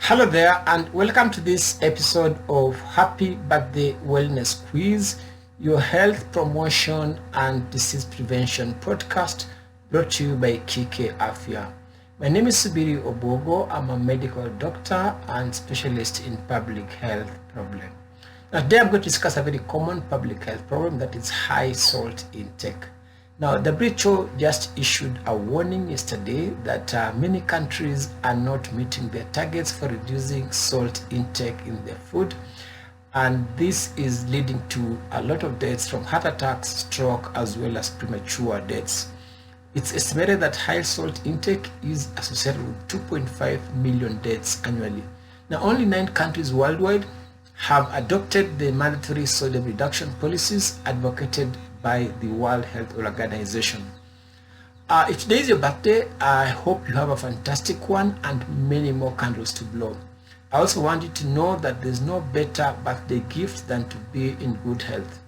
Hello there, and welcome to this episode of Happy Birthday Wellness Quiz, your health promotion and disease prevention podcast brought to you by Kike Afya. My name is Subiri Obogo. I'm a medical doctor and specialist in public health problem. Now today I'm going to discuss a very common public health problem, that is high salt intake. Now, WHO just issued a warning yesterday that many countries are not meeting their targets for reducing salt intake in their food, and this is leading to a lot of deaths from heart attacks, stroke, as well as premature deaths. It's estimated that high salt intake is associated with 2.5 million deaths annually. Now, only 9 countries worldwide have adopted the mandatory sodium reduction policies advocated by the World Health Organization. If today is your birthday, I hope you have a fantastic one and many more candles to blow. I also want you to know that there's no better birthday gift than to be in good health.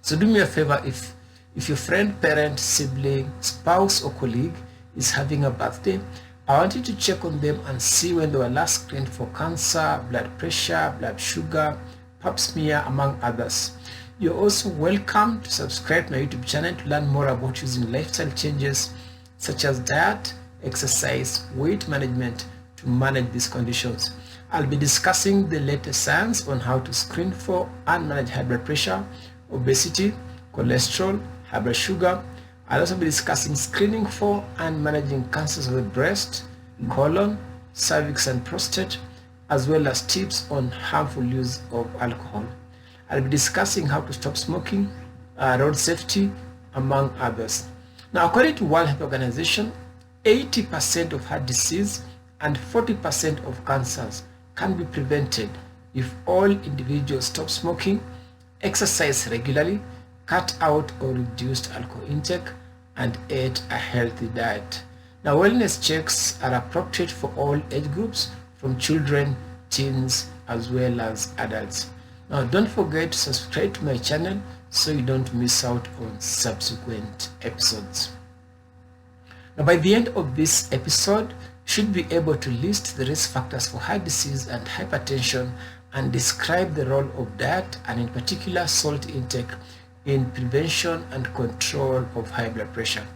So do me a favor, if your friend, parent, sibling, spouse or colleague is having a birthday, I want you to check on them and see when they were last screened for cancer, blood pressure, blood sugar, pap smear, among others. You're also welcome to subscribe to my YouTube channel to learn more about using lifestyle changes such as diet, exercise, weight management to manage these conditions. I'll be discussing the latest science on how to screen for and manage high blood pressure, obesity, cholesterol, high blood sugar. I'll also be discussing screening for and managing cancers of the breast, colon, cervix and prostate, as well as tips on harmful use of alcohol. I'll be discussing how to stop smoking, road safety, among others. Now, according to World Health Organization, 80% of heart disease and 40% of cancers can be prevented if all individuals stop smoking, exercise regularly, cut out or reduced alcohol intake, and ate a healthy diet. Now, wellness checks are appropriate for all age groups, from children, teens, as well as adults. Now, don't forget to subscribe to my channel so you don't miss out on subsequent episodes. Now, by the end of this episode, you should be able to list the risk factors for heart disease and hypertension and describe the role of diet and in particular salt intake in prevention and control of high blood pressure.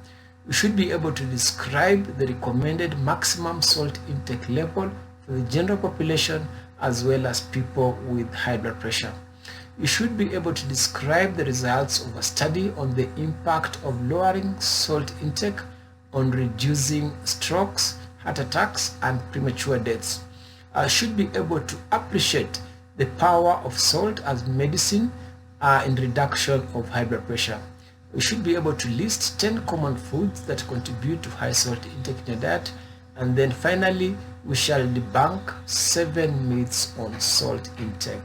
You should be able to describe the recommended maximum salt intake level for the general population as well as people with high blood pressure. You should be able to describe the results of a study on the impact of lowering salt intake on reducing strokes, heart attacks, and premature deaths. You should be able to appreciate the power of salt as medicine in reduction of high blood pressure. You should be able to list 10 common foods that contribute to high salt intake in your diet. And then finally, we shall debunk 7 myths on salt intake.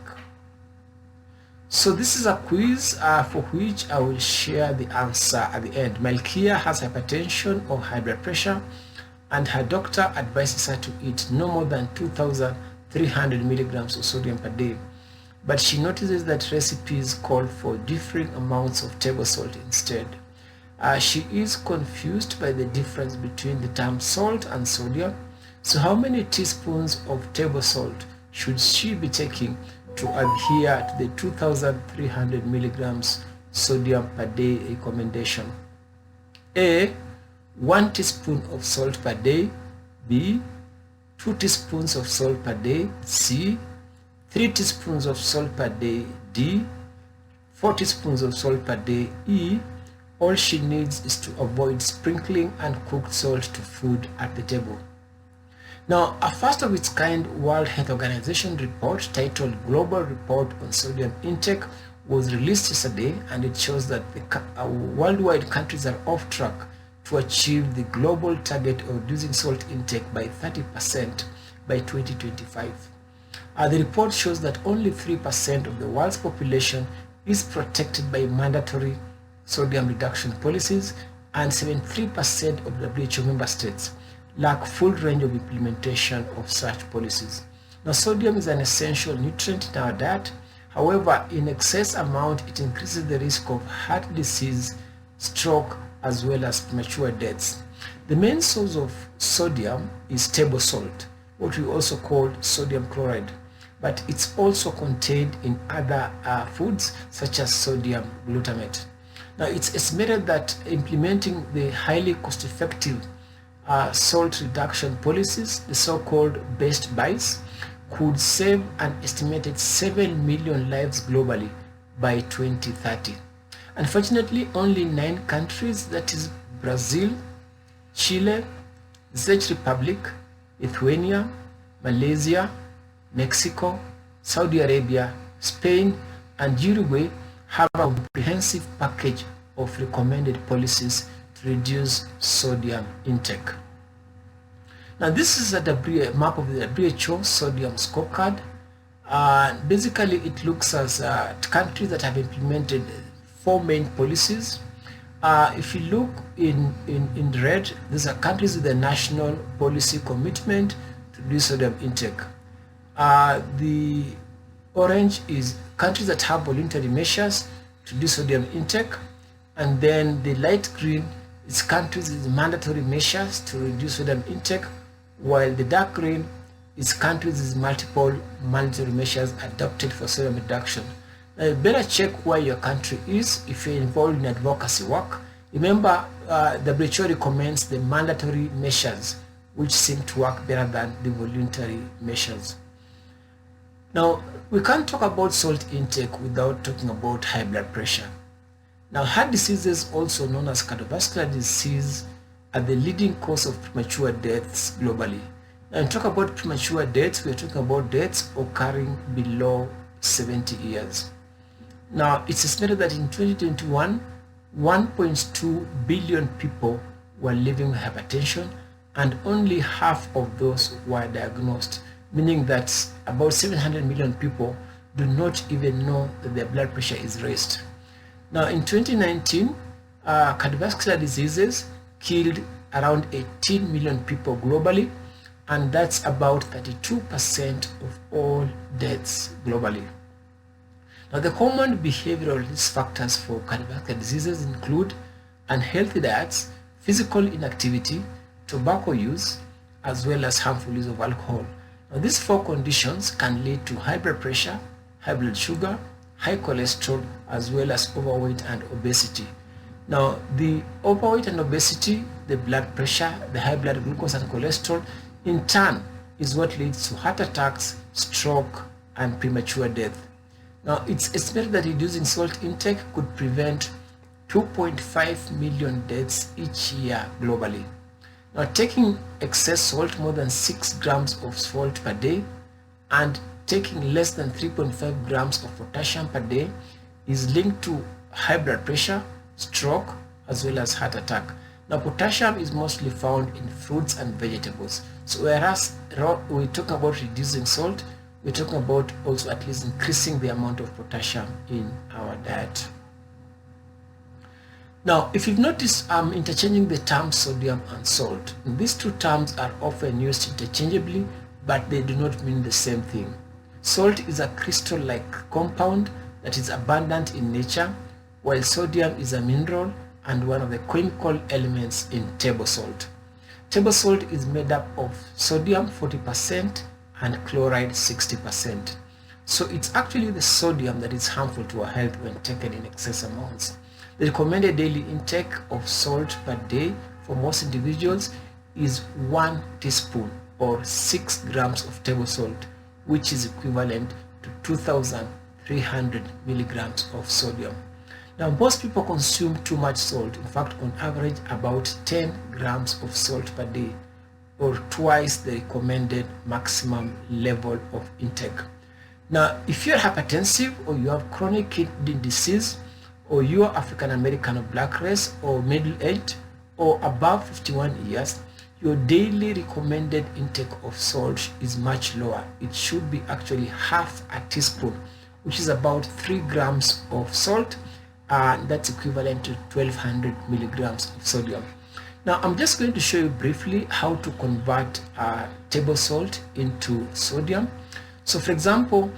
So this is a quiz for which I will share the answer at the end. Malkia has hypertension or high blood pressure, and her doctor advises her to eat no more than 2,300 milligrams of sodium per day. But she notices that recipes call for differing amounts of table salt instead. She is confused by the difference between the term salt and sodium. So how many teaspoons of table salt should she be taking to adhere to the 2,300 milligrams sodium per day recommendation? A. 1 teaspoon of salt per day. B. 2 teaspoons of salt per day. C. 3 teaspoons of salt per day. D. 4 teaspoons of salt per day. E. All she needs is to avoid sprinkling uncooked salt to food at the table. Now, a first of its kind World Health Organization report titled Global Report on Sodium Intake was released yesterday, and it shows that the worldwide countries are off track to achieve the global target of reducing salt intake by 30% by 2025. The report shows that only 3% of the world's population is protected by mandatory sodium reduction policies, and 73% of WHO member states lack full range of implementation of such policies. Now, sodium is an essential nutrient in our diet. However, in excess amount, it increases the risk of heart disease, stroke, as well as premature deaths. The main source of sodium is table salt, what we also call sodium chloride, but it's also contained in other foods such as sodium glutamate. Now, it's estimated that implementing the highly cost-effective salt reduction policies, the so-called best buys, could save an estimated 7 million lives globally by 2030. Unfortunately, only 9 countries, that is Brazil, Chile, Czech Republic, Lithuania, Malaysia, Mexico, Saudi Arabia, Spain, and Uruguay have a comprehensive package of recommended policies to reduce sodium intake. Now, this is a map of the WHO sodium scorecard. Basically, it looks at countries that have implemented 4 main policies. If you look in red, these are countries with a national policy commitment to reduce sodium intake. The orange is countries that have voluntary measures to reduce sodium intake, and then the light green is countries with mandatory measures to reduce sodium intake, while the dark green is countries with multiple mandatory measures adopted for sodium reduction. Now, you better check where your country is if you're involved in advocacy work. Remember, WHO recommends the mandatory measures, which seem to work better than the voluntary measures. Now, we can't talk about salt intake without talking about high blood pressure. Now, heart diseases, also known as cardiovascular disease, are the leading cause of premature deaths globally. Now, when we talk about premature deaths, we are talking about deaths occurring below 70 years. Now, it's estimated that in 2021, 1.2 billion people were living with hypertension, and only half of those were diagnosed, meaning that about 700 million people do not even know that their blood pressure is raised. Now, in 2019, cardiovascular diseases killed around 18 million people globally, and that's about 32% of all deaths globally. Now, the common behavioral risk factors for cardiovascular diseases include unhealthy diets, physical inactivity, tobacco use, as well as harmful use of alcohol. Now, these 4 conditions can lead to high blood pressure, high blood sugar, high cholesterol, as well as overweight and obesity. Now, the overweight and obesity, the blood pressure, the high blood glucose and cholesterol, in turn is what leads to heart attacks, stroke, and premature death. Now, it's estimated that reducing salt intake could prevent 2.5 million deaths each year globally. Now, taking excess salt, more than 6 grams of salt per day, and taking less than 3.5 grams of potassium per day is linked to high blood pressure, stroke, as well as heart attack. Now, potassium is mostly found in fruits and vegetables. So whereas we're talking about reducing salt, we're talking about also at least increasing the amount of potassium in our diet. Now, if you've noticed, I'm interchanging the terms sodium and salt. These 2 terms are often used interchangeably, but they do not mean the same thing. Salt is a crystal-like compound that is abundant in nature, while sodium is a mineral and one of the chemical elements in table salt. Table salt is made up of sodium 40% and chloride 60%. So it's actually the sodium that is harmful to our health when taken in excess amounts. The recommended daily intake of salt per day for most individuals is 1 teaspoon or 6 grams of table salt, which is equivalent to 2,300 milligrams of sodium. Now, most people consume too much salt. In fact, on average, about 10 grams of salt per day, or twice the recommended maximum level of intake. Now, if you're hypertensive or you have chronic kidney disease, or you are African American or black race or middle-aged or above 51 years, your daily recommended intake of salt is much lower. It should be actually half a teaspoon, which is about 3 grams of salt, and that's equivalent to 1200 milligrams of sodium. Now, I'm just going to show you briefly how to convert table salt into sodium. So, for example,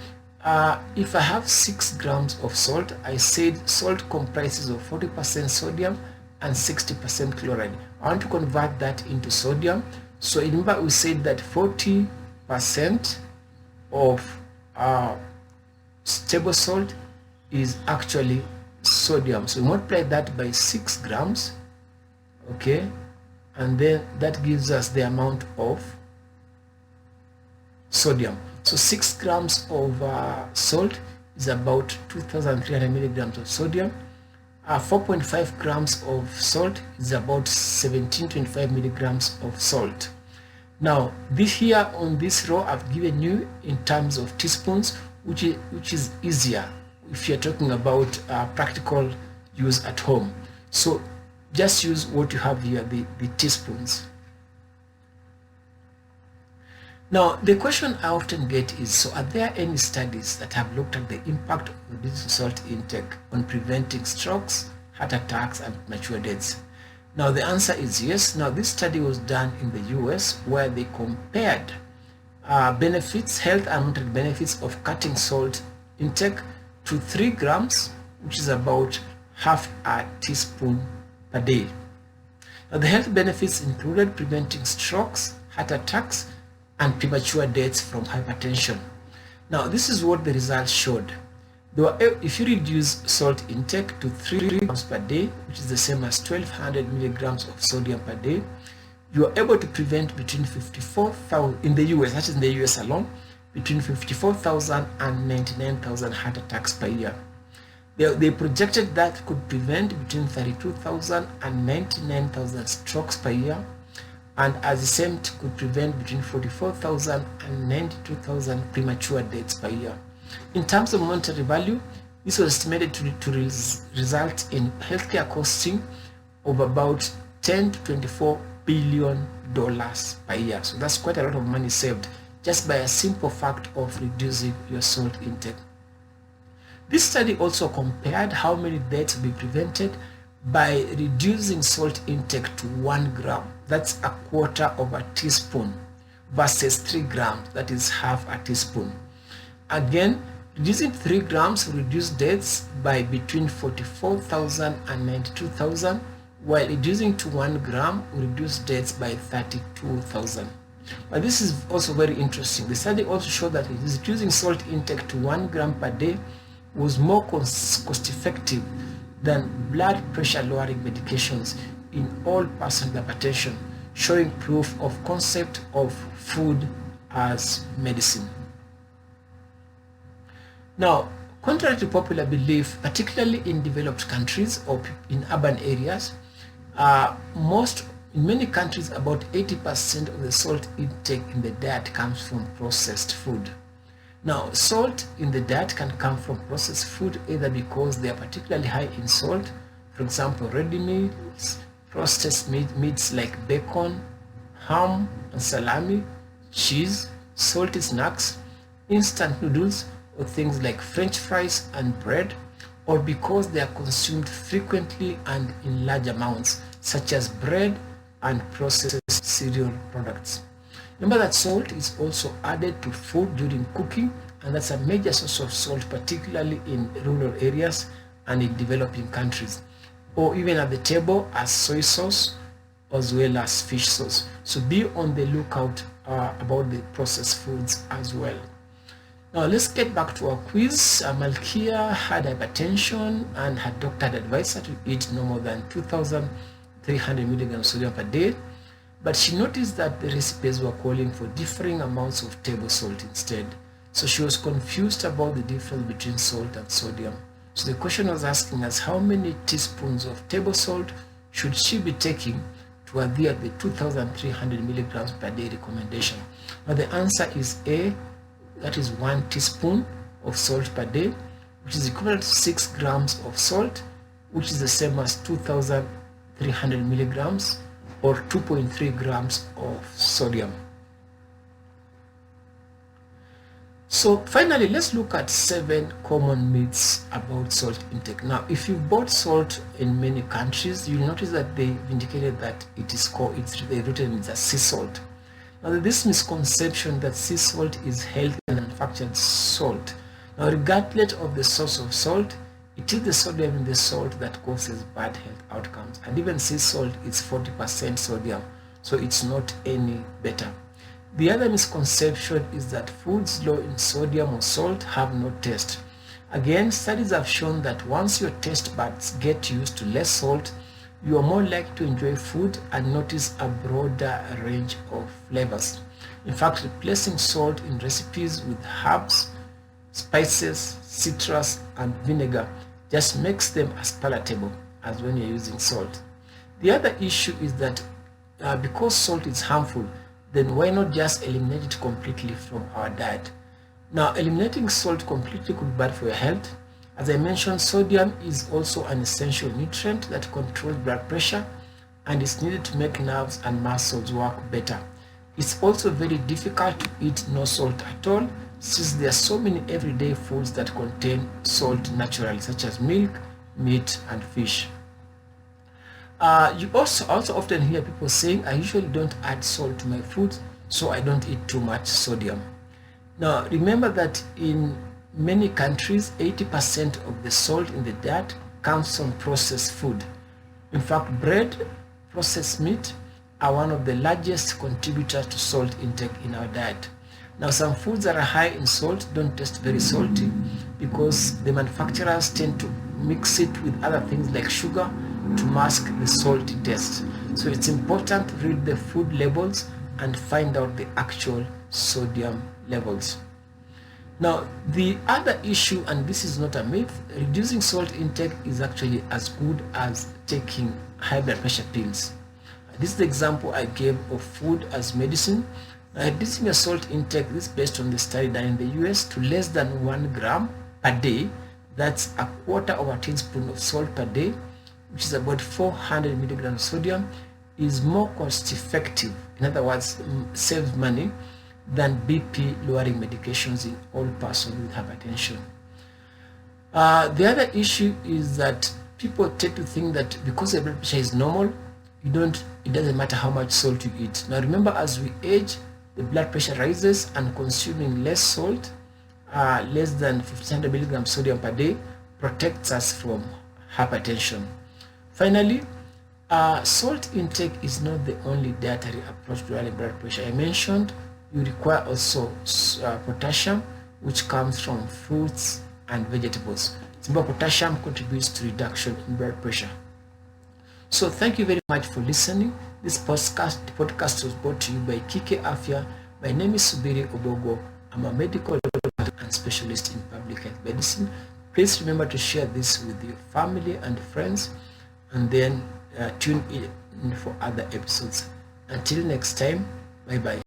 if I have 6 grams of salt, I said salt comprises of 40% sodium and 60% chloride. I want to convert that into sodium. So remember, we said that 40 percent of table salt is actually sodium. So we multiply that by 6 grams, okay, and then that gives us the amount of sodium. So 6 grams of salt is about 2,300 milligrams of sodium. 4.5 grams of salt is about 1725 milligrams of salt. Now this here on this row I've given you in terms of teaspoons, which is easier if you're talking about practical use at home. So just use what you have here, the teaspoons. Now the question I often get is, so are there any studies that have looked at the impact of reducing salt intake on preventing strokes, heart attacks, and premature deaths? Now the answer is yes. Now this study was done in the US, where they compared benefits, health and monetary benefits of cutting salt intake to 3 grams, which is about half a teaspoon per day. Now the health benefits included preventing strokes, heart attacks, and premature deaths from hypertension. Now this is what the results showed. If you reduce salt intake to 3 grams per day, which is the same as 1200 milligrams of sodium per day, you are able to prevent between 54,000 in the US, that is in the US alone, between 54,000 and 99,000 heart attacks per year. They projected that could prevent between 32,000 and 99,000 strokes per year, and as the same could prevent between 44,000 and 92,000 premature deaths per year. In terms of monetary value, this was estimated to result in healthcare costing of about 10 to 24 billion dollars per year. So that's quite a lot of money saved just by a simple fact of reducing your salt intake. This study also compared how many deaths will be prevented by reducing salt intake to 1 gram, that's a quarter of a teaspoon, versus 3 grams, that is half a teaspoon. Again, reducing 3 grams will reduce deaths by between 44,000 and 92,000, while reducing to 1 gram will reduce deaths by 32,000. But this is also very interesting. The study also showed that reducing salt intake to 1 gram per day was more cost effective than blood pressure lowering medications in all persons with hypertension, showing proof of concept of food as medicine. Now, contrary to popular belief, particularly in developed countries or in urban areas, in many countries, about 80% of the salt intake in the diet comes from processed food. Now, salt in the diet can come from processed food either because they are particularly high in salt, for example, ready meals, processed meats like bacon, ham and salami, cheese, salty snacks, instant noodles, or things like French fries and bread, or because they are consumed frequently and in large amounts, such as bread and processed cereal products. Remember that salt is also added to food during cooking, and that's a major source of salt, particularly in rural areas and in developing countries, or even at the table as soy sauce as well as fish sauce. So be on the lookout about the processed foods as well. Now let's get back to our quiz. Malkia had hypertension and her doctor had advised her to eat no more than 2,300 milligrams sodium per day, but she noticed that the recipes were calling for differing amounts of table salt instead. So she was confused about the difference between salt and sodium. So the question was asking us how many teaspoons of table salt should she be taking to adhere to the 2,300 milligrams per day recommendation. Now the answer is A, that is 1 teaspoon of salt per day, which is equivalent to 6 grams of salt, which is the same as 2,300 milligrams or 2.3 grams of sodium. So finally, let's look at 7 common myths about salt intake. Now, if you've bought salt in many countries, you'll notice that they've indicated that they've written it's a sea salt. Now, this misconception that sea salt is healthy and manufactured salt. Now, regardless of the source of salt, it is the sodium in the salt that causes bad health outcomes. And even sea salt is 40% sodium, so it's not any better. The other misconception is that foods low in sodium or salt have no taste. Again, studies have shown that once your taste buds get used to less salt, you are more likely to enjoy food and notice a broader range of flavors. In fact, replacing salt in recipes with herbs, spices, citrus, and vinegar just makes them as palatable as when you're using salt. The other issue is that because salt is harmful, then why not just eliminate it completely from our diet? Now, eliminating salt completely could be bad for your health. As I mentioned, sodium is also an essential nutrient that controls blood pressure and is needed to make nerves and muscles work better. It's also very difficult to eat no salt at all, since there are so many everyday foods that contain salt naturally, such as milk, meat, and fish. You also often hear people saying, I usually don't add salt to my food, so I don't eat too much sodium. Now, remember that in many countries, 80% of the salt in the diet comes from processed food. In fact, bread, processed meat are one of the largest contributors to salt intake in our diet. Now, some foods that are high in salt don't taste very salty because the manufacturers tend to mix it with other things like sugar to mask the salty taste. So it's important to read the food labels and find out the actual sodium levels. Now, the other issue, and this is not a myth, reducing salt intake is actually as good as taking high blood pressure pills. This is the example I gave of food as medicine. Reducing your salt intake, this is based on the study done in the US, to less than 1 gram per day. That's a quarter of a teaspoon of salt per day, which is about 400 milligrams of sodium, is more cost effective. In other words, saves money than BP lowering medications in all persons with hypertension. The other issue is that people tend to think that because the blood pressure is normal, it doesn't matter how much salt you eat. Now remember, as we age, the blood pressure rises, and consuming less salt, less than 1500 milligrams sodium per day, protects us from hypertension. Finally, salt intake is not the only dietary approach to lowering blood pressure. I mentioned you require also potassium, which comes from fruits and vegetables. Simple potassium contributes to reduction in blood pressure. So thank you very much for listening. This podcast was brought to you by Kike Afya. My name is Subiri Obogo. I'm a medical doctor and specialist in public health medicine. Please remember to share this with your family and friends, and then tune in for other episodes. Until next time, bye bye.